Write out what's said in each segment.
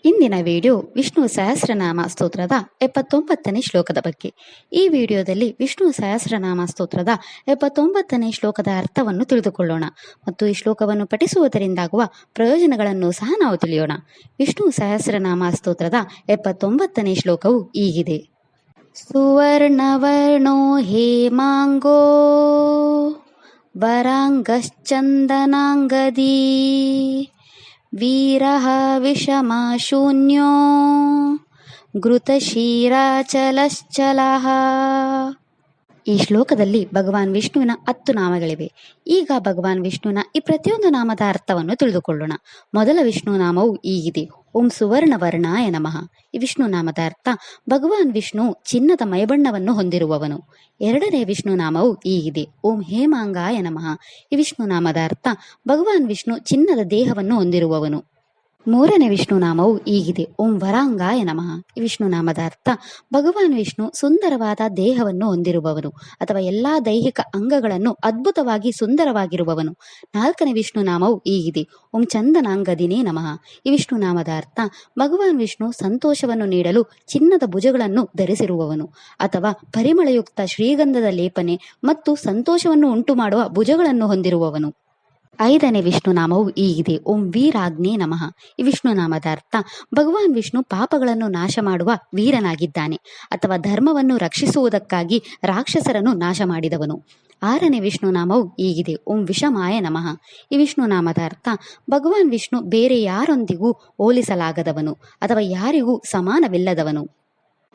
ಇಂದಿನ ವಿಡಿಯೋ ವಿಷ್ಣು ಸಹಸ್ರನಾಮ ಸ್ತೋತ್ರದ 79ನೇ ಶ್ಲೋಕದ ಬಗ್ಗೆ. ಈ ವಿಡಿಯೋದಲ್ಲಿ ವಿಷ್ಣು ಸಹಸ್ರನಾಮ ಸ್ತೋತ್ರದ 79ನೇ ಶ್ಲೋಕದ ಅರ್ಥವನ್ನು ತಿಳಿದುಕೊಳ್ಳೋಣ ಮತ್ತು ಈ ಶ್ಲೋಕವನ್ನು ಪಠಿಸುವುದರಿಂದಾಗುವ ಪ್ರಯೋಜನಗಳನ್ನು ಸಹ ನಾವು ತಿಳಿಯೋಣ. ವಿಷ್ಣು ಸಹಸ್ರನಾಮ ಸ್ತೋತ್ರದ 79ನೇ ಶ್ಲೋಕವು ಹೀಗಿದೆ. ಸುವರ್ಣವರ್ಣೋ ಹೇಮಾಂಗೋ ವರಾಂಗಶ್ಚಂದನಾಂಗದೀ ವೀರಃ ವಿಷಮಶೂನ್ಯೋ ಘೃತಶೀರಾಚಲಶ್ಚಲಃ. ಈ ಶ್ಲೋಕದಲ್ಲಿ ಭಗವಾನ್ ವಿಷ್ಣುವಿನ 10 ನಾಮಗಳಿವೆ. ಈಗ ಭಗವಾನ್ ವಿಷ್ಣುವಿನ ಈ ಪ್ರತಿಯೊಂದು ನಾಮದ ಅರ್ಥವನ್ನು ತಿಳಿದುಕೊಳ್ಳೋಣ. ಮೊದಲ ವಿಷ್ಣು ನಾಮವು ಹೀಗಿದೆ. ಓಂ ಸುವರ್ಣವರ್ಣಾಯ ನಮಃ. ಈ ವಿಷ್ಣು ನಾಮದ ಅರ್ಥ ಭಗವಾನ್ ವಿಷ್ಣು ಚಿನ್ನದ ಮೈಬಣ್ಣವನ್ನು ಹೊಂದಿರುವವನು. ಎರಡನೇ ವಿಷ್ಣು ನಾಮವು ಹೀಗಿದೆ. ಓಂ ಹೇಮಾಂಗಾಯ ನಮಃ. ಈ ವಿಷ್ಣು ನಾಮದ ಅರ್ಥ ಭಗವಾನ್ ವಿಷ್ಣು ಚಿನ್ನದ ದೇಹವನ್ನು ಹೊಂದಿರುವವನು. ಮೂರನೇ ವಿಷ್ಣು ನಾಮವು ಹೀಗಿದೆ. ಓಂ ವರಾಂಗಾಯ ನಮಃ. ಈ ವಿಷ್ಣು ನಾಮದ ಅರ್ಥ ಭಗವಾನ್ ವಿಷ್ಣು ಸುಂದರವಾದ ದೇಹವನ್ನು ಹೊಂದಿರುವವನು ಅಥವಾ ಎಲ್ಲಾ ದೈಹಿಕ ಅಂಗಗಳನ್ನು ಅದ್ಭುತವಾಗಿ ಸುಂದರವಾಗಿರುವವನು. ನಾಲ್ಕನೇ ವಿಷ್ಣು ನಾಮವು ಹೀಗಿದೆ. ಓಂ ಚಂದನಾಂಗದಿನೇ ನಮಃ. ಈ ವಿಷ್ಣು ನಾಮದ ಅರ್ಥ ಭಗವಾನ್ ವಿಷ್ಣು ಸಂತೋಷವನ್ನು ನೀಡಲು ಚಿನ್ನದ ಭುಜಗಳನ್ನು ಧರಿಸಿರುವವನು ಅಥವಾ ಪರಿಮಳಯುಕ್ತ ಶ್ರೀಗಂಧದ ಲೇಪನೆ ಮತ್ತು ಸಂತೋಷವನ್ನು ಉಂಟು ಮಾಡುವ ಭುಜಗಳನ್ನು ಹೊಂದಿರುವವನು. ಐದನೇ ವಿಷ್ಣು ನಾಮವು ಹೀಗಿದೆ. ಓಂ ವೀರಾಗ್ನೇ ನಮಃ. ಈ ವಿಷ್ಣು ನಾಮದ ಅರ್ಥ ಭಗವಾನ್ ವಿಷ್ಣು ಪಾಪಗಳನ್ನು ನಾಶ ಮಾಡುವ ವೀರನಾಗಿದ್ದಾನೆ ಅಥವಾ ಧರ್ಮವನ್ನು ರಕ್ಷಿಸುವುದಕ್ಕಾಗಿ ರಾಕ್ಷಸರನ್ನು ನಾಶ ಮಾಡಿದವನು. ಆರನೇ ವಿಷ್ಣು ನಾಮವು ಹೀಗಿದೆ. ಓಂ ವಿಷಮಾಯ ನಮಃ. ಈ ವಿಷ್ಣು ನಾಮದ ಅರ್ಥ ಭಗವಾನ್ ವಿಷ್ಣು ಬೇರೆ ಯಾರೊಂದಿಗೂ ಹೋಲಿಸಲಾಗದವನು ಅಥವಾ ಯಾರಿಗೂ ಸಮಾನವಿಲ್ಲದವನು.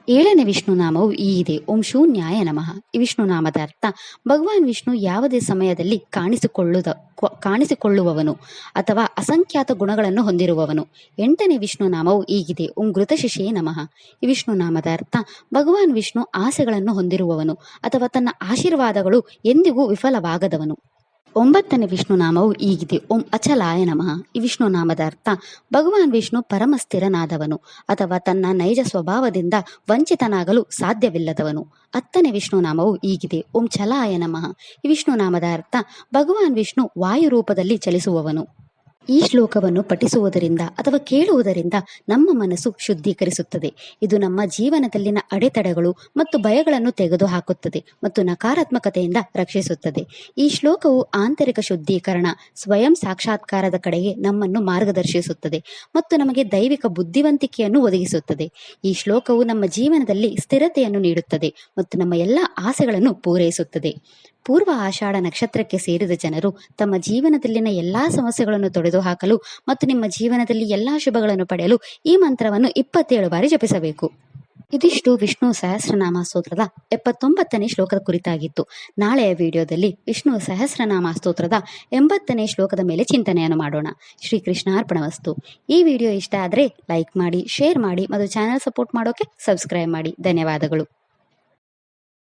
ಏಳನೇ ವಿಷ್ಣು ನಾಮವು ಹೀಗಿದೆ. ಓಂ ಶೂನ್ಯಾಯ ನಮಃ. ಈ ವಿಷ್ಣು ನಾಮದ ಅರ್ಥ ಭಗವಾನ್ ವಿಷ್ಣು ಯಾವುದೇ ಸಮಯದಲ್ಲಿ ಕಾಣಿಸಿಕೊಳ್ಳುವವನು ಅಥವಾ ಅಸಂಖ್ಯಾತ ಗುಣಗಳನ್ನು ಹೊಂದಿರುವವನು. ಎಂಟನೇ ವಿಷ್ಣು ನಾಮವು ಹೀಗಿದೆ. ಓಂ ಘೃತಶಿಶೇ ನಮಃ. ಈ ವಿಷ್ಣು ನಾಮದ ಅರ್ಥ ಭಗವಾನ್ ವಿಷ್ಣು ಆಸೆಗಳನ್ನು ಹೊಂದಿರುವವನು ಅಥವಾ ತನ್ನ ಆಶೀರ್ವಾದಗಳು ಎಂದಿಗೂ ವಿಫಲವಾಗದವನು. ಒಂಬತ್ತನೇ ವಿಷ್ಣು ನಾಮವು ಹೀಗಿದೆ. ಓಂ ಅಚಲಾಯ ನಮಃ. ಈ ವಿಷ್ಣು ನಾಮದ ಅರ್ಥ ಭಗವಾನ್ ವಿಷ್ಣು ಪರಮಸ್ಥಿರನಾದವನು ಅಥವಾ ತನ್ನ ನೈಜ ಸ್ವಭಾವದಿಂದ ವಂಚಿತನಾಗಲು ಸಾಧ್ಯವಿಲ್ಲದವನು. ಹತ್ತನೇ ವಿಷ್ಣು ನಾಮವು ಹೀಗಿದೆ. ಓಂ ಚಲಾಯ ನಮಃ. ಈ ವಿಷ್ಣು ನಾಮದ ಅರ್ಥ ಭಗವಾನ್ ವಿಷ್ಣು ವಾಯು ರೂಪದಲ್ಲಿ ಚಲಿಸುವವನು. ಈ ಶ್ಲೋಕವನ್ನು ಪಠಿಸುವುದರಿಂದ ಅಥವಾ ಕೇಳುವುದರಿಂದ ನಮ್ಮ ಮನಸ್ಸು ಶುದ್ಧೀಕರಿಸುತ್ತದೆ. ಇದು ನಮ್ಮ ಜೀವನದಲ್ಲಿನ ಅಡೆತಡೆಗಳು ಮತ್ತು ಭಯಗಳನ್ನು ತೆಗೆದುಹಾಕುತ್ತದೆ ಮತ್ತು ನಕಾರಾತ್ಮಕತೆಯಿಂದ ರಕ್ಷಿಸುತ್ತದೆ. ಈ ಶ್ಲೋಕವು ಆಂತರಿಕ ಶುದ್ಧೀಕರಣ, ಸ್ವಯಂ ಸಾಕ್ಷಾತ್ಕಾರದ ಕಡೆಗೆ ನಮ್ಮನ್ನು ಮಾರ್ಗದರ್ಶಿಸುತ್ತದೆ ಮತ್ತು ನಮಗೆ ದೈವಿಕ ಬುದ್ಧಿವಂತಿಕೆಯನ್ನು ಒದಗಿಸುತ್ತದೆ. ಈ ಶ್ಲೋಕವು ನಮ್ಮ ಜೀವನದಲ್ಲಿ ಸ್ಥಿರತೆಯನ್ನು ನೀಡುತ್ತದೆ ಮತ್ತು ನಮ್ಮ ಎಲ್ಲ ಆಸೆಗಳನ್ನು ಪೂರೈಸುತ್ತದೆ. ಪೂರ್ವ ಆಷಾಢ ನಕ್ಷತ್ರಕ್ಕೆ ಸೇರಿದ ಜನರು ತಮ್ಮ ಜೀವನದಲ್ಲಿನ ಎಲ್ಲಾ ಸಮಸ್ಯೆಗಳನ್ನು ತೊಡೆದುಹಾಕಲು ಮತ್ತು ನಿಮ್ಮ ಜೀವನದಲ್ಲಿ ಎಲ್ಲಾ ಶುಭಗಳನ್ನು ಪಡೆಯಲು ಈ ಮಂತ್ರವನ್ನು 27 ಬಾರಿ ಜಪಿಸಬೇಕು. ಇದಿಷ್ಟು ವಿಷ್ಣು ಸಹಸ್ರನಾಮ ಸ್ತೋತ್ರದ 79ನೇ ಶ್ಲೋಕದ ಕುರಿತಾಗಿತ್ತು. ನಾಳೆಯ ವಿಡಿಯೋದಲ್ಲಿ ವಿಷ್ಣು ಸಹಸ್ರನಾಮ ಸ್ತೋತ್ರದ 80ನೇ ಶ್ಲೋಕದ ಮೇಲೆ ಚಿಂತನೆಯನ್ನು ಮಾಡೋಣ. ಶ್ರೀಕೃಷ್ಣಾರ್ಪಣಮಸ್ತು. ಈ ವಿಡಿಯೋ ಇಷ್ಟ ಆದರೆ ಲೈಕ್ ಮಾಡಿ, ಶೇರ್ ಮಾಡಿ ಮತ್ತು ಚಾನೆಲ್ ಸಪೋರ್ಟ್ ಮಾಡೋಕೆ ಸಬ್ಸ್ಕ್ರೈಬ್ ಮಾಡಿ. ಧನ್ಯವಾದಗಳು.